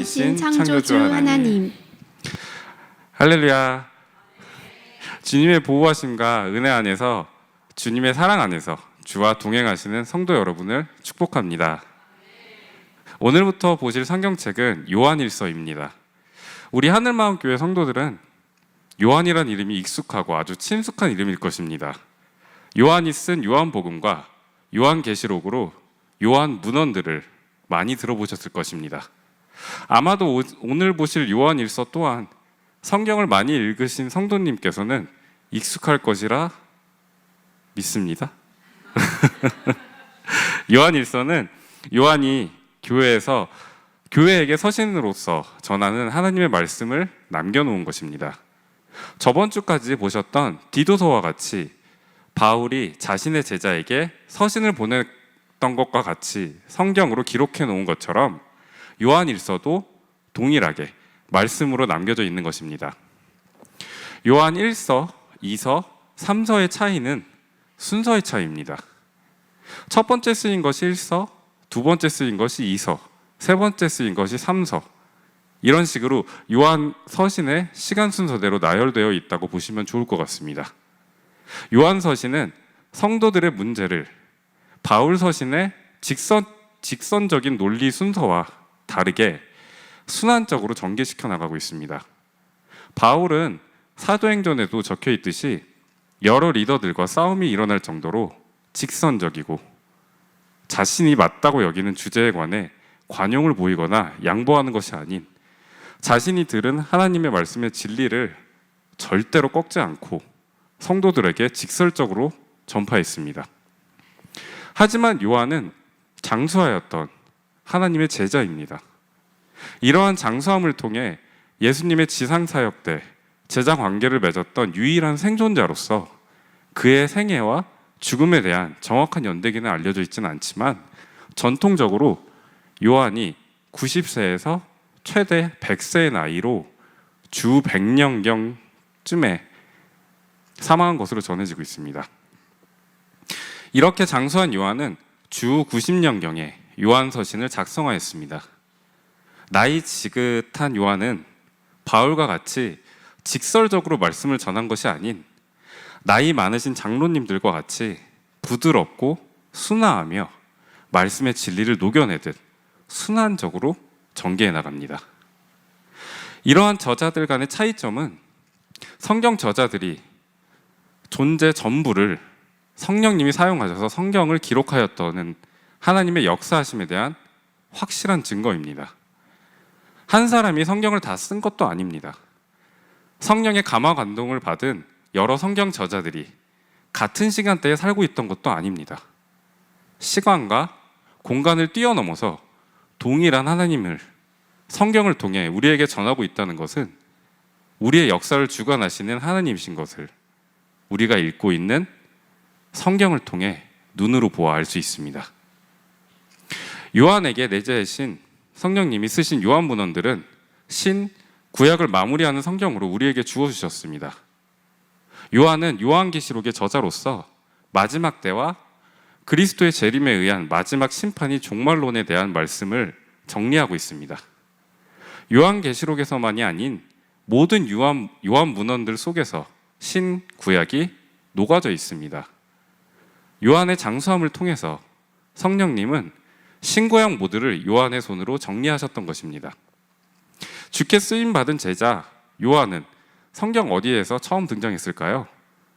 살아계신 창조주 하나님. 할렐루야. 주님의 보호하심과 은혜 안에서, 주님의 사랑 안에서 주와 동행하시는 성도 여러분을 축복합니다. 오늘부터 보실 성경책은 요한일서입니다. 우리 하늘마음교회 성도들은 요한이란 이름이 익숙하고 아주 친숙한 이름일 것입니다. 요한이 쓴 요한복음과 요한계시록으로 요한 문헌들을 많이 들어보셨을 것입니다. 아마도 오늘 보실 요한일서 또한 성경을 많이 읽으신 성도님께서는 익숙할 것이라 믿습니다. 요한일서는 요한이 교회에게 서신으로서 전하는 하나님의 말씀을 남겨놓은 것입니다. 저번 주까지 보셨던 디도서와 같이 바울이 자신의 제자에게 서신을 보냈던 것과 같이 성경으로 기록해 놓은 것처럼 요한일서도 동일하게 말씀으로 남겨져 있는 것입니다. 요한 1서, 2서, 3서의 차이는 순서의 차이입니다. 첫 번째 쓰인 것이 1서, 두 번째 쓰인 것이 2서, 세 번째 쓰인 것이 3서, 이런 식으로 요한 서신의 시간 순서대로 나열되어 있다고 보시면 좋을 것 같습니다. 요한 서신은 성도들의 문제를 바울 서신의 직선적인 논리 순서와 다르게 순환적으로 전개시켜 나가고 있습니다. 바울은 사도행전에도 적혀 있듯이 여러 리더들과 싸움이 일어날 정도로 직선적이고 자신이 맞다고 여기는 주제에 관해 관용을 보이거나 양보하는 것이 아닌 자신이 들은 하나님의 말씀의 진리를 절대로 꺾지 않고 성도들에게 직설적으로 전파했습니다. 하지만 요한은 장수하였던 하나님의 제자입니다. 이러한 장수함을 통해 예수님의 지상사역 때 제자 관계를 맺었던 유일한 생존자로서 그의 생애와 죽음에 대한 정확한 연대기는 알려져 있지는 않지만 전통적으로 요한이 90세에서 최대 100세의 나이로 주 100년경쯤에 사망한 것으로 전해지고 있습니다. 이렇게 장수한 요한은 주 90년경에 요한서신을 작성하였습니다. 나이 지긋한 요한은 바울과 같이 직설적으로 말씀을 전한 것이 아닌 나이 많으신 장로님들과 같이 부드럽고 순화하며 말씀의 진리를 녹여내듯 순환적으로 전개해 나갑니다. 이러한 저자들 간의 차이점은 성경 저자들이 존재 전부를 성령님이 사용하셔서 성경을 기록하였다는 하나님의 역사하심에 대한 확실한 증거입니다. 한 사람이 성경을 다 쓴 것도 아닙니다. 성령의 감화 감동을 받은 여러 성경 저자들이 같은 시간대에 살고 있던 것도 아닙니다. 시간과 공간을 뛰어넘어서 동일한 하나님을 성경을 통해 우리에게 전하고 있다는 것은 우리의 역사를 주관하시는 하나님이신 것을 우리가 읽고 있는 성경을 통해 눈으로 보아 알 수 있습니다. 요한에게 내재하신 성령님이 쓰신 요한 문헌들은 구약을 마무리하는 성경으로 우리에게 주어주셨습니다. 요한은 요한계시록의 저자로서 마지막 때와 그리스도의 재림에 의한 마지막 심판이 종말론에 대한 말씀을 정리하고 있습니다. 요한계시록에서만이 아닌 모든 요한 문헌들 속에서 신구약이 녹아져 있습니다. 요한의 장수함을 통해서 성령님은 신구약 모두를 요한의 손으로 정리하셨던 것입니다. 주께 쓰임받은 제자 요한은 성경 어디에서 처음 등장했을까요?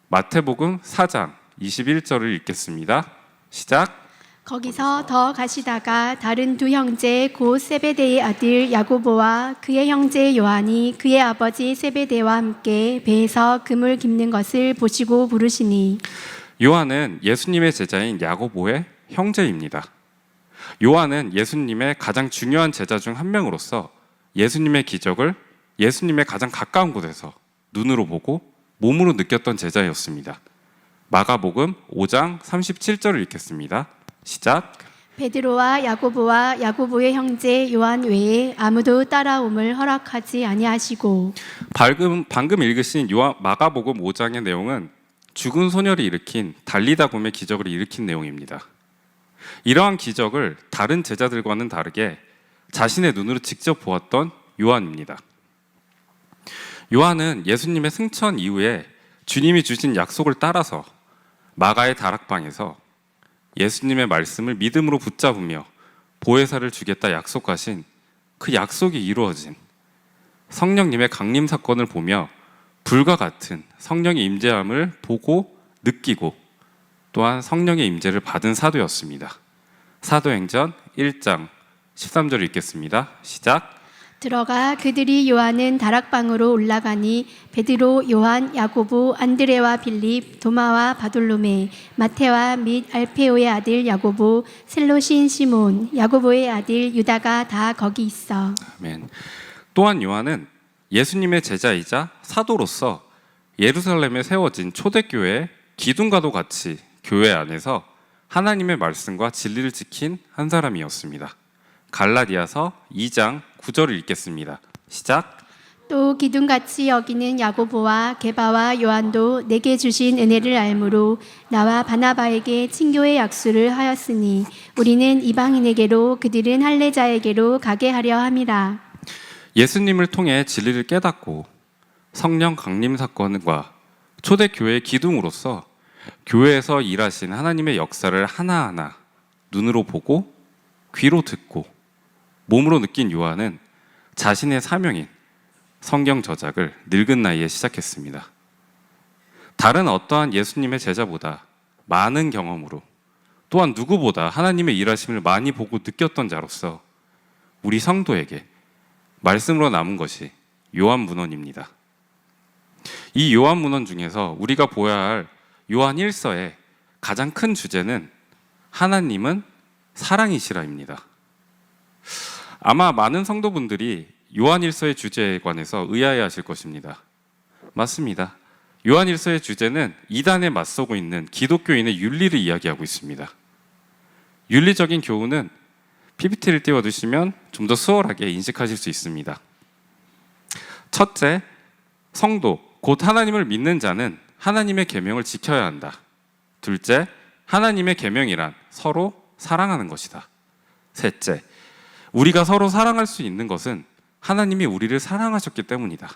마태복음 4장 21절을 읽겠습니다. 시작. 거기서 더 가시다가 다른 두 형제 곧 세베대의 아들 야고보와 그의 형제 요한이 그의 아버지 세베대와 함께 배에서 그물 깁는 것을 보시고 부르시니. 요한은 예수님의 제자인 야고보의 형제입니다. 요한은 예수님의 가장 중요한 제자 중 한 명으로서 예수님의 기적을 예수님의 가장 가까운 곳에서 눈으로 보고 몸으로 느꼈던 제자였습니다. 마가복음 5장 37절을 읽겠습니다. 시작. 베드로와 야고보와 야고보의 형제 요한 외에 아무도 따라옴을 허락하지 아니하시고. 방금 읽으신 마가복음 5장의 내용은 죽은 소녀를 일으킨 달리다굼의 기적을 일으킨 내용입니다. 이러한 기적을 다른 제자들과는 다르게 자신의 눈으로 직접 보았던 요한입니다. 요한은 예수님의 승천 이후에 주님이 주신 약속을 따라서 마가의 다락방에서 예수님의 말씀을 믿음으로 붙잡으며 보혜사를 주겠다 약속하신 그 약속이 이루어진 성령님의 강림 사건을 보며 불과 같은 성령의 임재함을 보고 느끼고 또한 성령의 임재를 받은 사도였습니다. 사도행전 1장 13절 읽겠습니다. 시작. 들어가 그들이 요한은 다락방으로 올라가니 베드로, 요한, 야고보, 안드레와 빌립, 도마와 바돌로메, 마테와 및 알페오의 아들 야고보, 셀로신 시몬, 야고보의 아들 유다가 다 거기 있어. 아멘. 또한 요한은 예수님의 제자이자 사도로서 예루살렘에 세워진 초대교회 기둥과도 같이 교회 안에서 하나님의 말씀과 진리를 지킨 한 사람이었습니다. 갈라디아서 2장 9절을 읽겠습니다. 시작. 또 기둥같이 여기는 야고보와 게바와 요한도 내게 주신 은혜를 알므로 나와 바나바에게 친교의 약수를 하였으니 우리는 이방인에게로 그들은 할례자에게로 가게 하려 함이라. 예수님을 통해 진리를 깨닫고 성령 강림 사건과 초대교회의 기둥으로서 교회에서 일하신 하나님의 역사를 하나하나 눈으로 보고 귀로 듣고 몸으로 느낀 요한은 자신의 사명인 성경 저작을 늙은 나이에 시작했습니다. 다른 어떠한 예수님의 제자보다 많은 경험으로 또한 누구보다 하나님의 일하심을 많이 보고 느꼈던 자로서 우리 성도에게 말씀으로 남은 것이 요한 문헌입니다. 이 요한 문헌 중에서 우리가 보아야 할 요한 1서의 가장 큰 주제는 하나님은 사랑이시라입니다. 아마 많은 성도분들이 요한 1서의 주제에 관해서 의아해 하실 것입니다. 맞습니다. 요한 1서의 주제는 이단에 맞서고 있는 기독교인의 윤리를 이야기하고 있습니다. 윤리적인 교훈은 PPT를 띄워두시면 좀 더 수월하게 인식하실 수 있습니다. 첫째, 성도, 곧 하나님을 믿는 자는 하나님의 계명을 지켜야 한다. 둘째, 하나님의 계명이란 서로 사랑하는 것이다. 셋째, 우리가 서로 사랑할 수 있는 것은 하나님이 우리를 사랑하셨기 때문이다.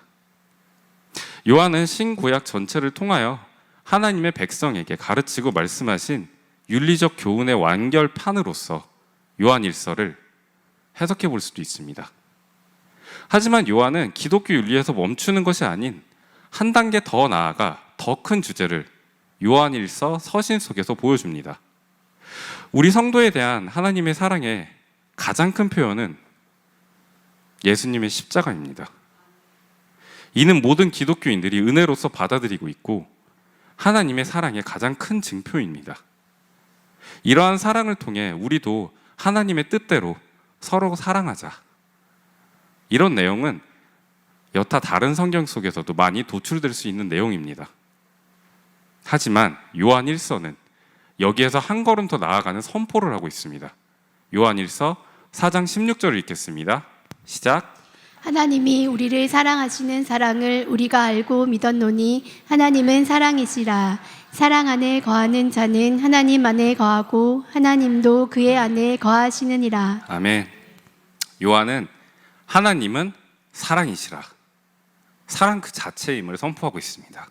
요한은 신구약 전체를 통하여 하나님의 백성에게 가르치고 말씀하신 윤리적 교훈의 완결판으로서 요한 1서를 해석해 볼 수도 있습니다. 하지만 요한은 기독교 윤리에서 멈추는 것이 아닌 한 단계 더 나아가 더 큰 주제를 요한 1서 서신 속에서 보여줍니다. 우리 성도에 대한 하나님의 사랑의 가장 큰 표현은 예수님의 십자가입니다. 이는 모든 기독교인들이 은혜로서 받아들이고 있고 하나님의 사랑의 가장 큰 증표입니다. 이러한 사랑을 통해 우리도 하나님의 뜻대로 서로 사랑하자. 이런 내용은 여타 다른 성경 속에서도 많이 도출될 수 있는 내용입니다. 하지만 요한 1서는 여기에서 한 걸음 더 나아가는 선포를 하고 있습니다. 요한 1서 4장 16절을 읽겠습니다. 시작. 하나님이 우리를 사랑하시는 사랑을 우리가 알고 믿었노니 하나님은 사랑이시라. 사랑 안에 거하는 자는 하나님 안에 거하고 하나님도 그의 안에 거하시느니라. 아멘. 요한은 하나님은 사랑이시라. 사랑 그 자체임을 선포하고 있습니다.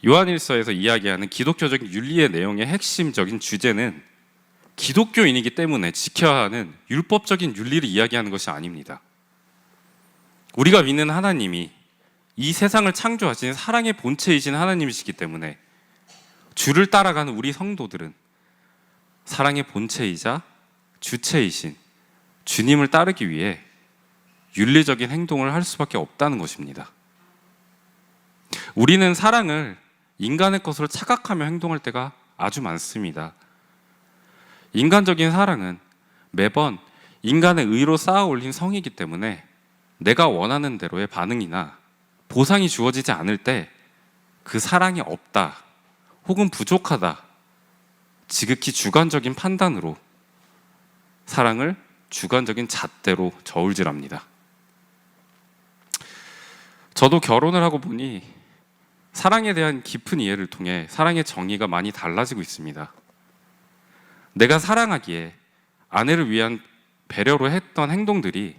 요한 1서에서 이야기하는 기독교적인 윤리의 내용의 핵심적인 주제는 기독교인이기 때문에 지켜야 하는 율법적인 윤리를 이야기하는 것이 아닙니다. 우리가 믿는 하나님이 이 세상을 창조하신 사랑의 본체이신 하나님이시기 때문에 주를 따라가는 우리 성도들은 사랑의 본체이자 주체이신 주님을 따르기 위해 윤리적인 행동을 할 수밖에 없다는 것입니다. 우리는 사랑을 인간의 것으로 착각하며 행동할 때가 아주 많습니다. 인간적인 사랑은 매번 인간의 의로 쌓아 올린 성이기 때문에 내가 원하는 대로의 반응이나 보상이 주어지지 않을 때 그 사랑이 없다 혹은 부족하다 지극히 주관적인 판단으로 사랑을 주관적인 잣대로 저울질합니다. 저도 결혼을 하고 보니 사랑에 대한 깊은 이해를 통해 사랑의 정의가 많이 달라지고 있습니다. 내가 사랑하기에 아내를 위한 배려로 했던 행동들이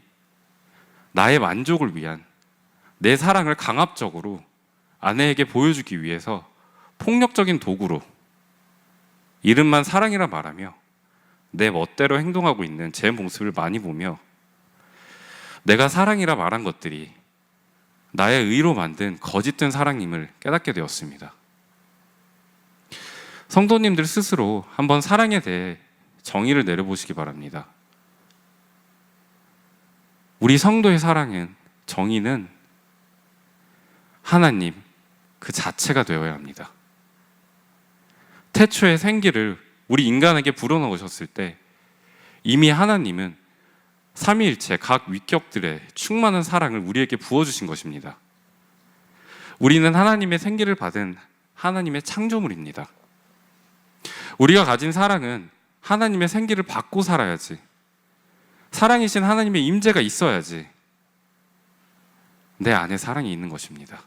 나의 만족을 위한, 내 사랑을 강압적으로 아내에게 보여주기 위해서 폭력적인 도구로 이름만 사랑이라 말하며 내 멋대로 행동하고 있는 제 모습을 많이 보며 내가 사랑이라 말한 것들이 나의 의로 만든 거짓된 사랑임을 깨닫게 되었습니다. 성도님들 스스로 한번 사랑에 대해 정의를 내려보시기 바랍니다. 우리 성도의 사랑은, 정의는 하나님 그 자체가 되어야 합니다. 태초의 생기를 우리 인간에게 불어넣으셨을 때 이미 하나님은 삼위일체 각 위격들의 충만한 사랑을 우리에게 부어주신 것입니다. 우리는 하나님의 생기를 받은 하나님의 창조물입니다. 우리가 가진 사랑은 하나님의 생기를 받고 살아야지, 사랑이신 하나님의 임재가 있어야지 내 안에 사랑이 있는 것입니다.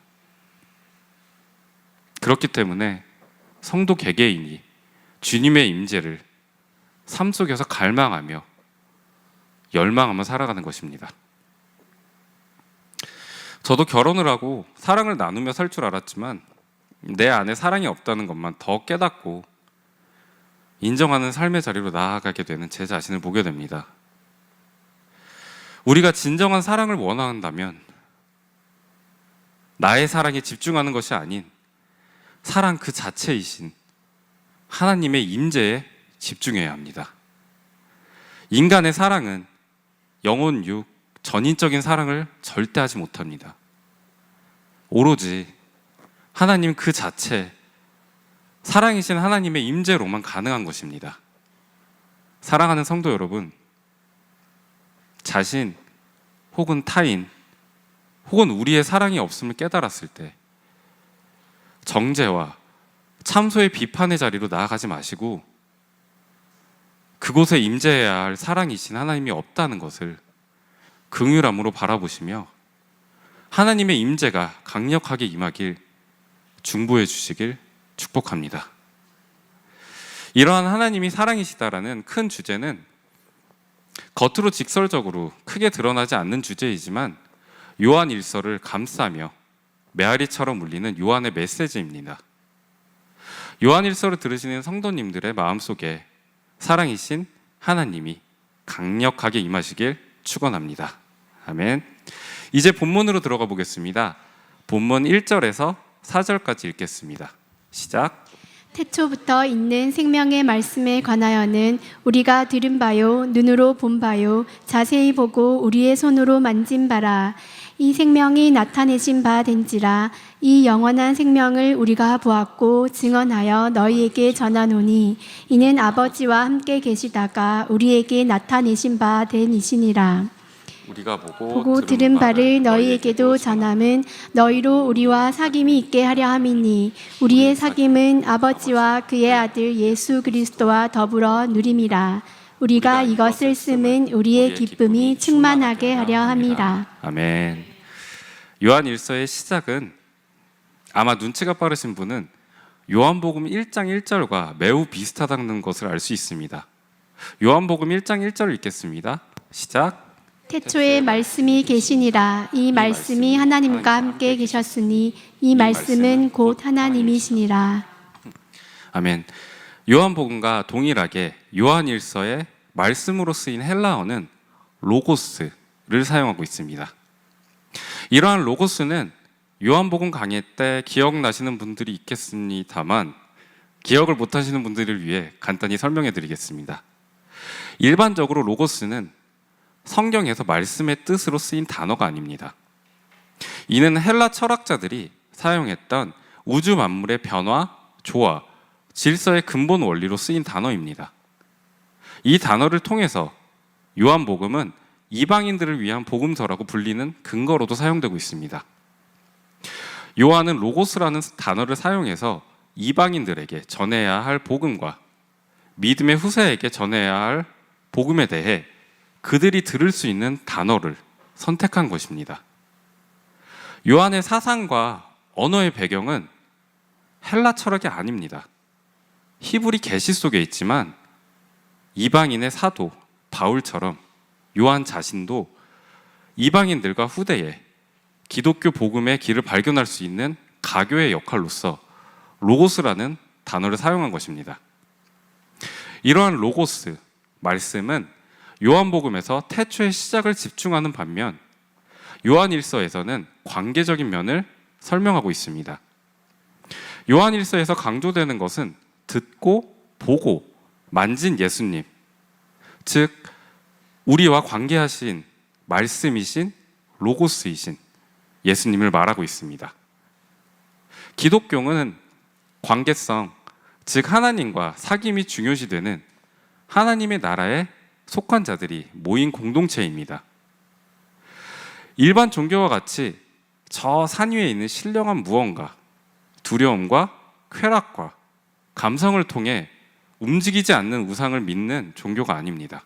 그렇기 때문에 성도 개개인이 주님의 임재를 삶 속에서 갈망하며 열망하며 살아가는 것입니다. 저도 결혼을 하고 사랑을 나누며 살 줄 알았지만 내 안에 사랑이 없다는 것만 더 깨닫고 인정하는 삶의 자리로 나아가게 되는 제 자신을 보게 됩니다. 우리가 진정한 사랑을 원한다면 나의 사랑에 집중하는 것이 아닌 사랑 그 자체이신 하나님의 임재에 집중해야 합니다. 인간의 사랑은 영혼 육, 전인적인 사랑을 절대 하지 못합니다. 오로지 하나님 그 자체, 사랑이신 하나님의 임재로만 가능한 것입니다. 사랑하는 성도 여러분, 자신 혹은 타인 혹은 우리의 사랑이 없음을 깨달았을 때 정죄와 참소의 비판의 자리로 나아가지 마시고 그곳에 임재해야 할 사랑이신 하나님이 없다는 것을 긍휼함으로 바라보시며 하나님의 임재가 강력하게 임하길 중보해 주시길 축복합니다. 이러한 하나님이 사랑이시다라는 큰 주제는 겉으로 직설적으로 크게 드러나지 않는 주제이지만 요한 일서를 감싸며 메아리처럼 울리는 요한의 메시지입니다. 요한 일서를 들으시는 성도님들의 마음속에 사랑이신 하나님이 강력하게 임하시길 축원합니다. 아멘. 이제 본문으로 들어가 보겠습니다. 본문 1절에서 4절까지 읽겠습니다. 시작. 태초부터 있는 생명의 말씀에 관하여는 우리가 들은 바요, 눈으로 본 바요, 자세히 보고 우리의 손으로 만진 바라. 이 생명이 나타내신 바 된지라. 이 영원한 생명을 우리가 보았고 증언하여 너희에게 전하노니 이는 아버지와 함께 계시다가 우리에게 나타내신 바 된 이시니라. 우리가 보고 들은 바를 너희에게도 전함은 너희로 우리와 사귐이 있게 하려 함이니 우리의 사귐은 아버지와 그의 아들 예수 그리스도와 더불어 누림이라. 우리가 이것을 쓰면 우리의 기쁨이 충만하게 하려 함이라. 아멘. 요한 일서의 시작은 아마 눈치가 빠르신 분은 요한복음 1장 1절과 매우 비슷하다는 것을 알 수 있습니다. 요한복음 1장 1절을 읽겠습니다. 시작. 태초에 말씀이 계시니라. 이 말씀이 하나님과 함께 계셨으니 이 말씀은 곧 하나님이시니라. 아멘. 요한복음과 동일하게 요한일서의 말씀으로 쓰인 헬라어는 로고스를 사용하고 있습니다. 이러한 로고스는 요한복음 강의 때 기억나시는 분들이 있겠습니다만 기억을 못하시는 분들을 위해 간단히 설명해 드리겠습니다. 일반적으로 로고스는 성경에서 말씀의 뜻으로 쓰인 단어가 아닙니다. 이는 헬라 철학자들이 사용했던 우주 만물의 변화, 조화, 질서의 근본 원리로 쓰인 단어입니다. 이 단어를 통해서 요한복음은 이방인들을 위한 복음서라고 불리는 근거로도 사용되고 있습니다. 요한은 로고스라는 단어를 사용해서 이방인들에게 전해야 할 복음과 믿음의 후세에게 전해야 할 복음에 대해 그들이 들을 수 있는 단어를 선택한 것입니다. 요한의 사상과 언어의 배경은 헬라 철학이 아닙니다. 히브리 계시 속에 있지만 이방인의 사도 바울처럼 요한 자신도 이방인들과 후대에 기독교 복음의 길을 발견할 수 있는 가교의 역할로서 로고스라는 단어를 사용한 것입니다. 이러한 로고스, 말씀은 요한복음에서 태초의 시작을 집중하는 반면 요한일서에서는 관계적인 면을 설명하고 있습니다. 요한일서에서 강조되는 것은 듣고 보고 만진 예수님, 즉 우리와 관계하신 말씀이신 로고스이신 예수님을 말하고 있습니다. 기독교는 관계성, 즉 하나님과 사귐이 중요시되는 하나님의 나라에 속한 자들이 모인 공동체입니다. 일반 종교와 같이 저 산 위에 있는 신령한 무언가, 두려움과 쾌락과 감성을 통해 움직이지 않는 우상을 믿는 종교가 아닙니다.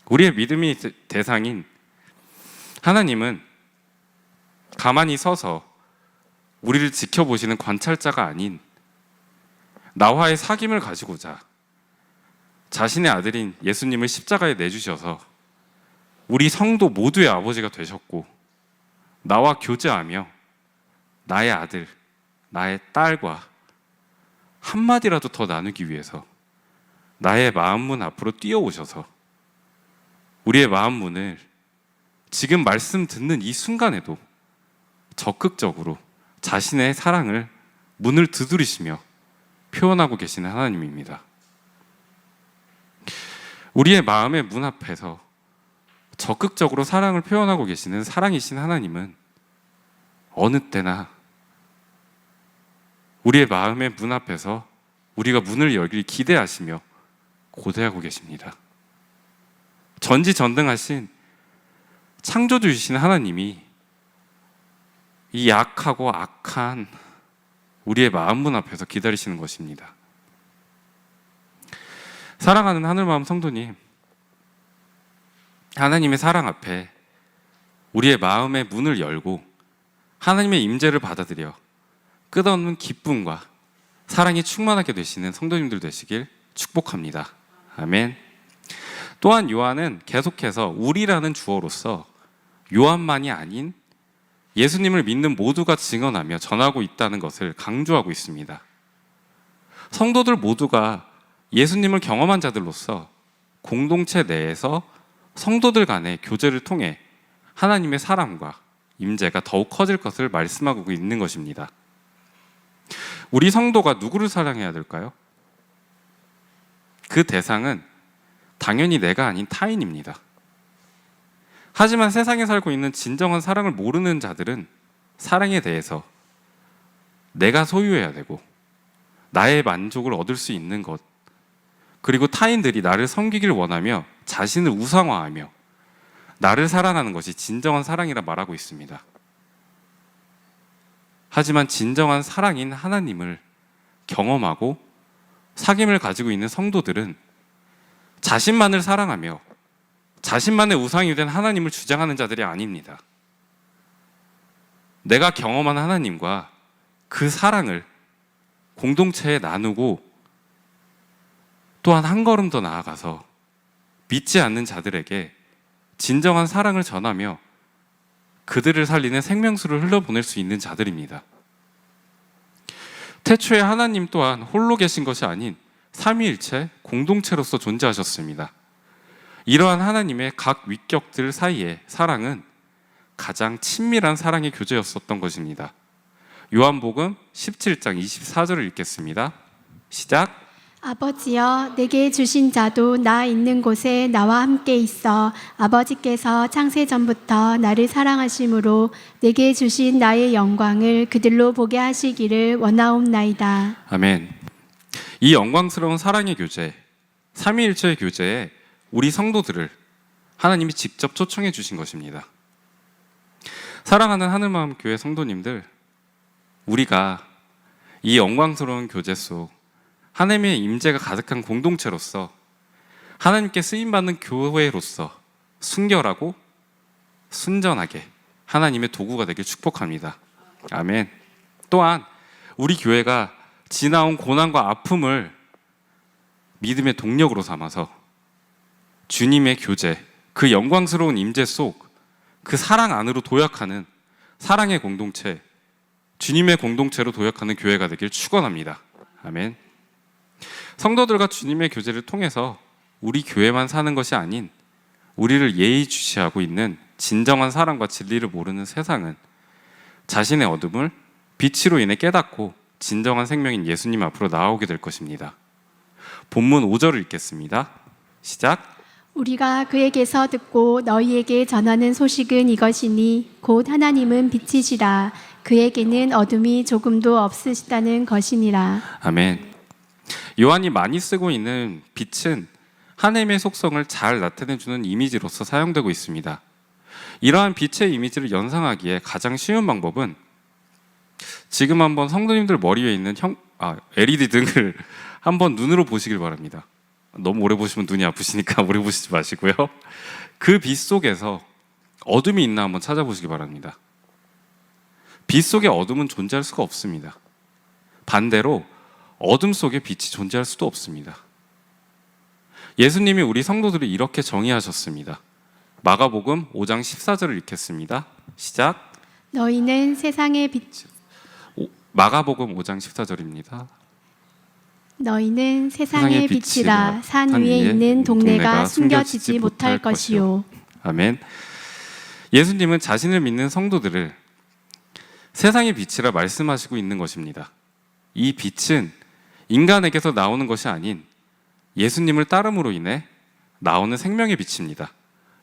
우리의 믿음의 대상인 하나님은 가만히 서서 우리를 지켜보시는 관찰자가 아닌 나와의 사귐을 가지고자 자신의 아들인 예수님을 십자가에 내주셔서 우리 성도 모두의 아버지가 되셨고 나와 교제하며 나의 아들, 나의 딸과 한마디라도 더 나누기 위해서 나의 마음문 앞으로 뛰어오셔서 우리의 마음문을 지금 말씀 듣는 이 순간에도 적극적으로 자신의 사랑을 문을 두드리시며 표현하고 계시는 하나님입니다. 우리의 마음의 문 앞에서 적극적으로 사랑을 표현하고 계시는 사랑이신 하나님은 어느 때나 우리의 마음의 문 앞에서 우리가 문을 열길 기대하시며 고대하고 계십니다. 전지전능하신 창조주이신 하나님이 이 약하고 악한 우리의 마음 문 앞에서 기다리시는 것입니다. 사랑하는 하늘마음 성도님, 하나님의 사랑 앞에 우리의 마음의 문을 열고 하나님의 임재를 받아들여 끝없는 기쁨과 사랑이 충만하게 되시는 성도님들 되시길 축복합니다. 아멘. 또한 요한은 계속해서 우리라는 주어로서 요한만이 아닌 예수님을 믿는 모두가 증언하며 전하고 있다는 것을 강조하고 있습니다. 성도들 모두가 예수님을 경험한 자들로서 공동체 내에서 성도들 간의 교제를 통해 하나님의 사랑과 임재가 더욱 커질 것을 말씀하고 있는 것입니다. 우리 성도가 누구를 사랑해야 될까요? 그 대상은 당연히 내가 아닌 타인입니다. 하지만 세상에 살고 있는 진정한 사랑을 모르는 자들은 사랑에 대해서 내가 소유해야 되고 나의 만족을 얻을 수 있는 것, 그리고 타인들이 나를 섬기길 원하며 자신을 우상화하며 나를 사랑하는 것이 진정한 사랑이라 말하고 있습니다. 하지만 진정한 사랑인 하나님을 경험하고 사귐을 가지고 있는 성도들은 자신만을 사랑하며 자신만의 우상이 된 하나님을 주장하는 자들이 아닙니다. 내가 경험한 하나님과 그 사랑을 공동체에 나누고 또한 한 걸음 더 나아가서 믿지 않는 자들에게 진정한 사랑을 전하며 그들을 살리는 생명수를 흘려보낼 수 있는 자들입니다. 태초에 하나님 또한 홀로 계신 것이 아닌 삼위일체 공동체로서 존재하셨습니다. 이러한 하나님의 각 위격들 사이의 사랑은 가장 친밀한 사랑의 교제였었던 것입니다. 요한복음 17장 24절을 읽겠습니다. 시작. 아버지여, 내게 주신 자도 나 있는 곳에 나와 함께 있어 아버지께서 창세 전부터 나를 사랑하심으로 내게 주신 나의 영광을 그들로 보게 하시기를 원하옵나이다. 아멘. 이 영광스러운 사랑의 교제, 삼위일체의 교제에 우리 성도들을 하나님이 직접 초청해 주신 것입니다. 사랑하는 하늘마음교회 성도님들, 우리가 이 영광스러운 교제 속 하나님의 임재가 가득한 공동체로서 하나님께 쓰임받는 교회로서 순결하고 순전하게 하나님의 도구가 되길 축복합니다. 아멘. 또한 우리 교회가 지나온 고난과 아픔을 믿음의 동력으로 삼아서 주님의 교제, 그 영광스러운 임재 속 그 사랑 안으로 도약하는 사랑의 공동체, 주님의 공동체로 도약하는 교회가 되길 축원합니다. 아멘. 성도들과 주님의 교제를 통해서 우리 교회만 사는 것이 아닌 우리를 예의주시하고 있는 진정한 사랑과 진리를 모르는 세상은 자신의 어둠을 빛으로 인해 깨닫고 진정한 생명인 예수님 앞으로 나아오게 될 것입니다. 본문 5절을 읽겠습니다. 시작. 우리가 그에게서 듣고 너희에게 전하는 소식은 이것이니 곧 하나님은 빛이시라 그에게는 어둠이 조금도 없으시다는 것이니라. 아멘. 요한이 많이 쓰고 있는 빛은 하나님의 속성을 잘 나타내주는 이미지로서 사용되고 있습니다. 이러한 빛의 이미지를 연상하기에 가장 쉬운 방법은 지금 한번 성도님들 머리 위에 있는 LED 등을 한번 눈으로 보시길 바랍니다. 너무 오래 보시면 눈이 아프시니까 오래 보시지 마시고요. 그 빛 속에서 어둠이 있나 한번 찾아보시기 바랍니다. 빛 속에 어둠은 존재할 수가 없습니다. 반대로 어둠 속에 빛이 존재할 수도 없습니다. 예수님이 우리 성도들을 이렇게 정의하셨습니다. 마가복음 5장 14절을 읽겠습니다. 시작. 너희는 세상의 빛 마가복음 5장 14절입니다. 너희는 세상의 빛이라 산 위에 있는 동네가 숨겨지지 못할 것이요. 아멘. 예수님은 자신을 믿는 성도들을 세상의 빛이라 말씀하시고 있는 것입니다. 이 빛은 인간에게서 나오는 것이 아닌 예수님을 따름으로 인해 나오는 생명의 빛입니다.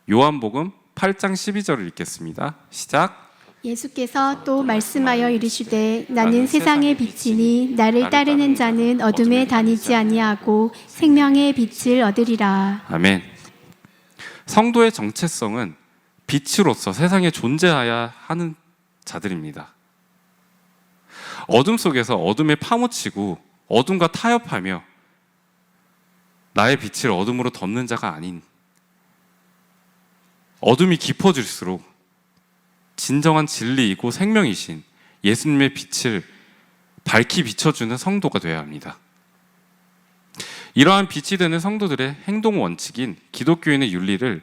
요한복음 8장 12절을 읽겠습니다. 시작. 예수께서 또 말씀하여 이르시되 나는 세상의 빛이니 나를 따르는 자는 어둠에 다니지 아니하고 생명의 빛을 얻으리라. 아멘. 성도의 정체성은 빛으로서 세상에 존재해야 하는 자들입니다. 어둠 속에서 어둠에 파묻히고 어둠과 타협하며 나의 빛을 어둠으로 덮는 자가 아닌 어둠이 깊어질수록 진정한 진리이고 생명이신 예수님의 빛을 밝히 비춰주는 성도가 되어야 합니다. 이러한 빛이 되는 성도들의 행동 원칙인 기독교인의 윤리를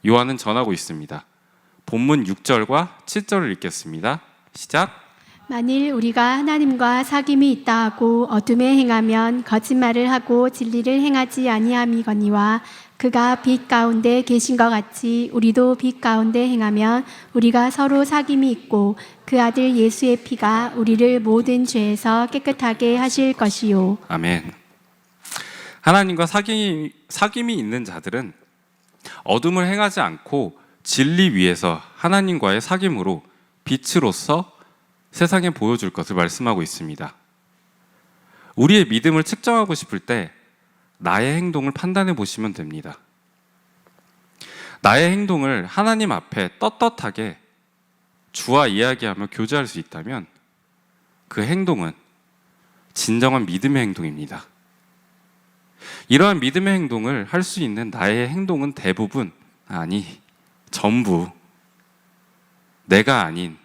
요한은 전하고 있습니다. 본문 6절과 7절을 읽겠습니다. 시작. 만일 우리가 하나님과 사귐이 있다 하고 어둠에 행하면 거짓말을 하고 진리를 행하지 아니함이거니와 그가 빛 가운데 계신 것 같이 우리도 빛 가운데 행하면 우리가 서로 사귐이 있고 그 아들 예수의 피가 우리를 모든 죄에서 깨끗하게 하실 것이요. 아멘. 하나님과 사귐이 있는 자들은 어둠을 행하지 않고 진리 위에서 하나님과의 사귐으로 빛으로서 세상에 보여줄 것을 말씀하고 있습니다. 우리의 믿음을 측정하고 싶을 때 나의 행동을 판단해 보시면 됩니다. 나의 행동을 하나님 앞에 떳떳하게 주와 이야기하며 교제할 수 있다면 그 행동은 진정한 믿음의 행동입니다. 이러한 믿음의 행동을 할 수 있는 나의 행동은 대부분, 전부 내가 아닌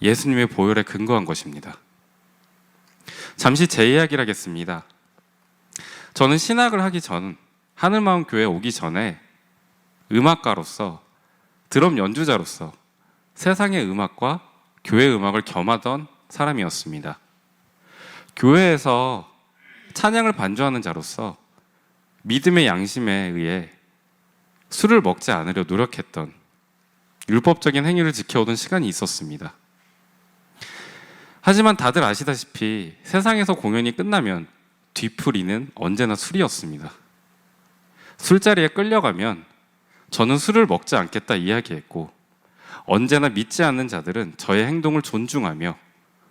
예수님의 보혈에 근거한 것입니다. 잠시 제 이야기를 하겠습니다. 저는 신학을 하기 전 하늘마음교회에 오기 전에 음악가로서 드럼 연주자로서 세상의 음악과 교회 음악을 겸하던 사람이었습니다. 교회에서 찬양을 반주하는 자로서 믿음의 양심에 의해 술을 먹지 않으려 노력했던 율법적인 행위를 지켜오던 시간이 있었습니다. 하지만 다들 아시다시피 세상에서 공연이 끝나면 뒤풀이는 언제나 술이었습니다. 술자리에 끌려가면 저는 술을 먹지 않겠다 이야기했고 언제나 믿지 않는 자들은 저의 행동을 존중하며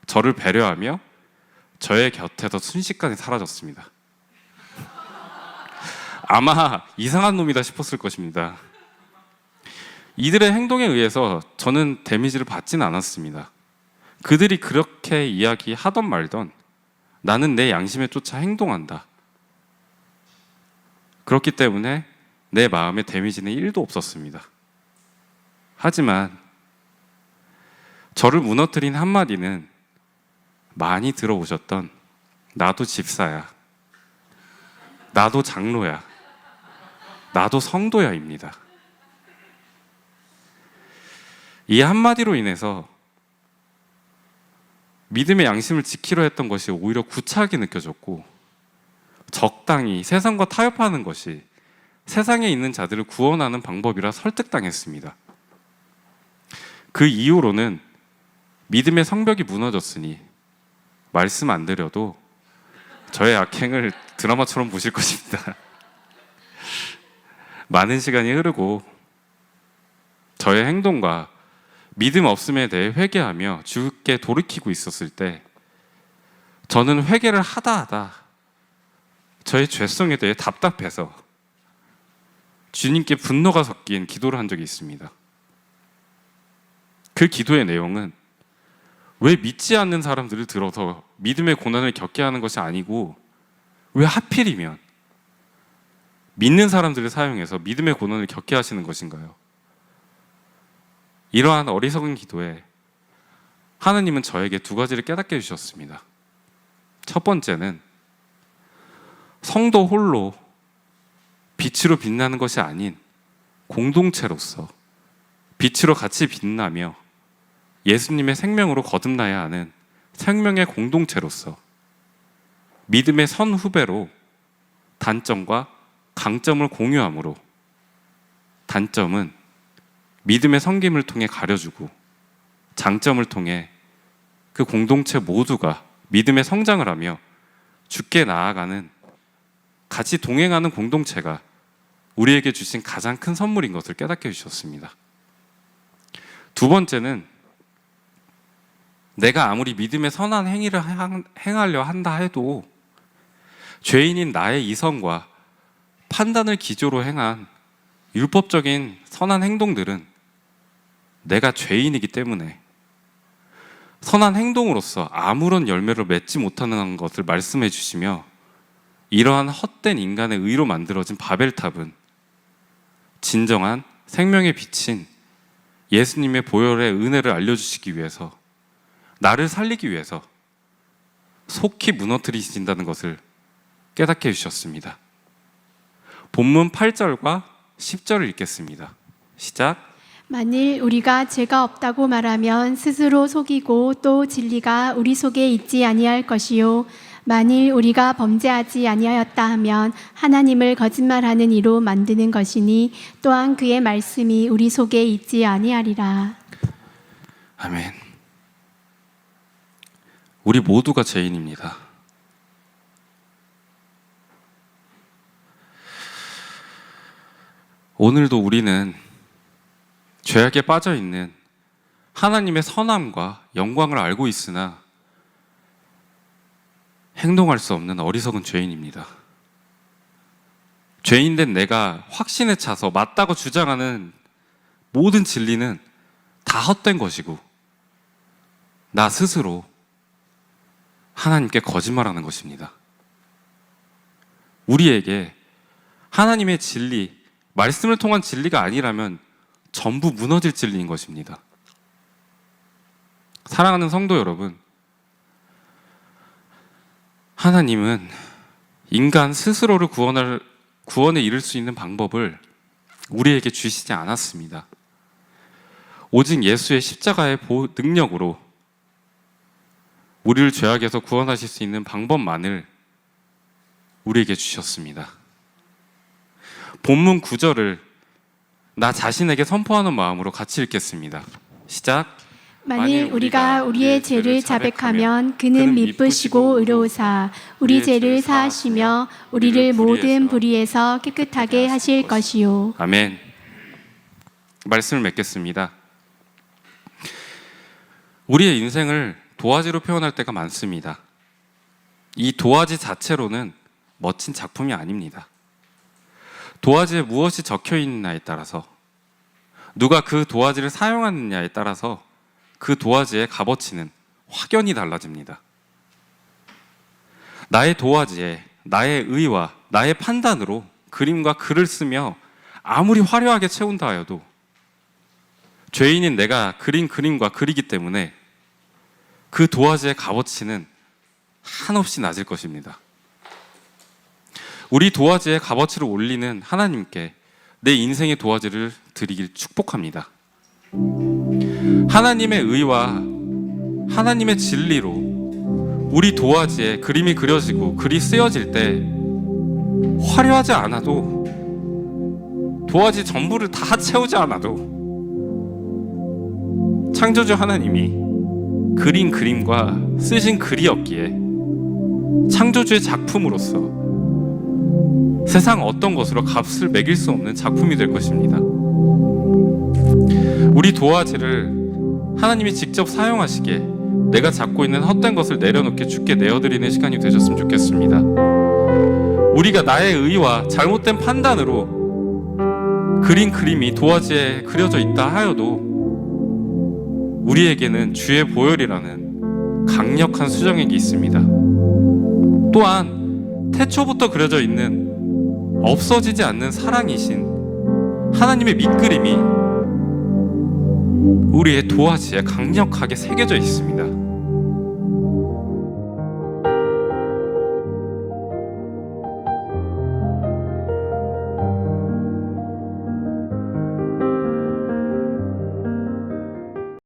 저를 배려하며 저의 곁에서 순식간에 사라졌습니다. 아마 이상한 놈이다 싶었을 것입니다. 이들의 행동에 의해서 저는 데미지를 받지는 않았습니다. 그들이 그렇게 이야기하던 말던 나는 내 양심에 쫓아 행동한다. 그렇기 때문에 내 마음에 데미지는 1도 없었습니다. 하지만 저를 무너뜨린 한마디는 많이 들어보셨던 나도 집사야, 나도 장로야, 나도 성도야입니다. 이 한마디로 인해서 믿음의 양심을 지키려 했던 것이 오히려 구차하게 느껴졌고, 적당히 세상과 타협하는 것이 세상에 있는 자들을 구원하는 방법이라 설득당했습니다. 그 이후로는 믿음의 성벽이 무너졌으니 말씀 안 드려도 저의 악행을 드라마처럼 보실 것입니다. 많은 시간이 흐르고 저의 행동과 믿음 없음에 대해 회개하며 주께 돌이키고 있었을 때, 저는 회개를 하다 저의 죄성에 대해 답답해서 주님께 분노가 섞인 기도를 한 적이 있습니다. 그 기도의 내용은 왜 믿지 않는 사람들을 들어서 믿음의 고난을 겪게 하는 것이 아니고, 왜 하필이면 믿는 사람들을 사용해서 믿음의 고난을 겪게 하시는 것인가요? 이러한 어리석은 기도에 하나님은 저에게 두 가지를 깨닫게 해주셨습니다. 첫 번째는 성도 홀로 빛으로 빛나는 것이 아닌 공동체로서 빛으로 같이 빛나며 예수님의 생명으로 거듭나야 하는 생명의 공동체로서 믿음의 선후배로 단점과 강점을 공유함으로, 단점은 믿음의 섬김을 통해 가려주고 장점을 통해 그 공동체 모두가 믿음의 성장을 하며 주께 나아가는, 같이 동행하는 공동체가 우리에게 주신 가장 큰 선물인 것을 깨닫게 해주셨습니다. 두 번째는 내가 아무리 믿음의 선한 행위를 행하려 한다 해도 죄인인 나의 이성과 판단을 기조로 행한 율법적인 선한 행동들은 내가 죄인이기 때문에 선한 행동으로서 아무런 열매를 맺지 못하는 것을 말씀해 주시며, 이러한 헛된 인간의 의로 만들어진 바벨탑은 진정한 생명의 빛인 예수님의 보혈의 은혜를 알려주시기 위해서, 나를 살리기 위해서 속히 무너뜨리신다는 것을 깨닫게 해주셨습니다. 본문 8절과 10절을 읽겠습니다. 시작. 만일 우리가 죄가 없다고 말하면 스스로 속이고 또 진리가 우리 속에 있지 아니할 것이요, 만일 우리가 범죄하지 아니하였다 하면 하나님을 거짓말하는 이로 만드는 것이니 또한 그의 말씀이 우리 속에 있지 아니하리라. 아멘. 우리 모두가 죄인입니다. 오늘도 우리는 죄악에 빠져 있는 하나님의 선함과 영광을 알고 있으나 행동할 수 없는 어리석은 죄인입니다. 죄인된 내가 확신에 차서 맞다고 주장하는 모든 진리는 다 헛된 것이고, 나 스스로 하나님께 거짓말하는 것입니다. 우리에게 하나님의 진리, 말씀을 통한 진리가 아니라면 전부 무너질 진리인 것입니다. 사랑하는 성도 여러분, 하나님은 인간 스스로를 구원에 이를 수 있는 방법을 우리에게 주시지 않았습니다. 오직 예수의 십자가의 능력으로 우리를 죄악에서 구원하실 수 있는 방법만을 우리에게 주셨습니다. 본문 9절을 나 자신에게 선포하는 마음으로 같이 읽겠습니다. 시작. 만일 우리가 우리의 죄를 자백하면 그는 미쁘시고 의로우사 우리 죄를 사하시며 우리를 모든 불의에서 깨끗하게 하실 것이요. 아멘. 말씀을 맺겠습니다. 우리의 인생을 도화지로 표현할 때가 많습니다. 이 도화지 자체로는 멋진 작품이 아닙니다. 도화지에 무엇이 적혀 있느냐에 따라서, 누가 그 도화지를 사용하느냐에 따라서 그 도화지의 값어치는 확연히 달라집니다. 나의 도화지에 나의 의와 나의 판단으로 그림과 글을 쓰며 아무리 화려하게 채운다 하여도 죄인인 내가 그린 그림과 글이기 때문에 그 도화지의 값어치는 한없이 낮을 것입니다. 우리 도화지의 값어치를 올리는 하나님께 내 인생의 도화지를 드리길 축복합니다. 하나님의 의와 하나님의 진리로 우리 도화지에 그림이 그려지고 글이 쓰여질 때 화려하지 않아도, 도화지 전부를 다 채우지 않아도 창조주 하나님이 그린 그림과 쓰신 글이었기에 창조주의 작품으로서 세상 어떤 것으로 값을 매길 수 없는 작품이 될 것입니다. 우리 도화지를 하나님이 직접 사용하시기에 내가 잡고 있는 헛된 것을 내려놓게 주께 내어드리는 시간이 되셨으면 좋겠습니다. 우리가 나의 의와 잘못된 판단으로 그린 그림이 도화지에 그려져 있다 하여도 우리에게는 주의 보혈이라는 강력한 수정액이 있습니다. 또한 태초부터 그려져 있는 없어지지 않는 사랑이신 하나님의 밑그림이 우리의 도화지에 강력하게 새겨져 있습니다.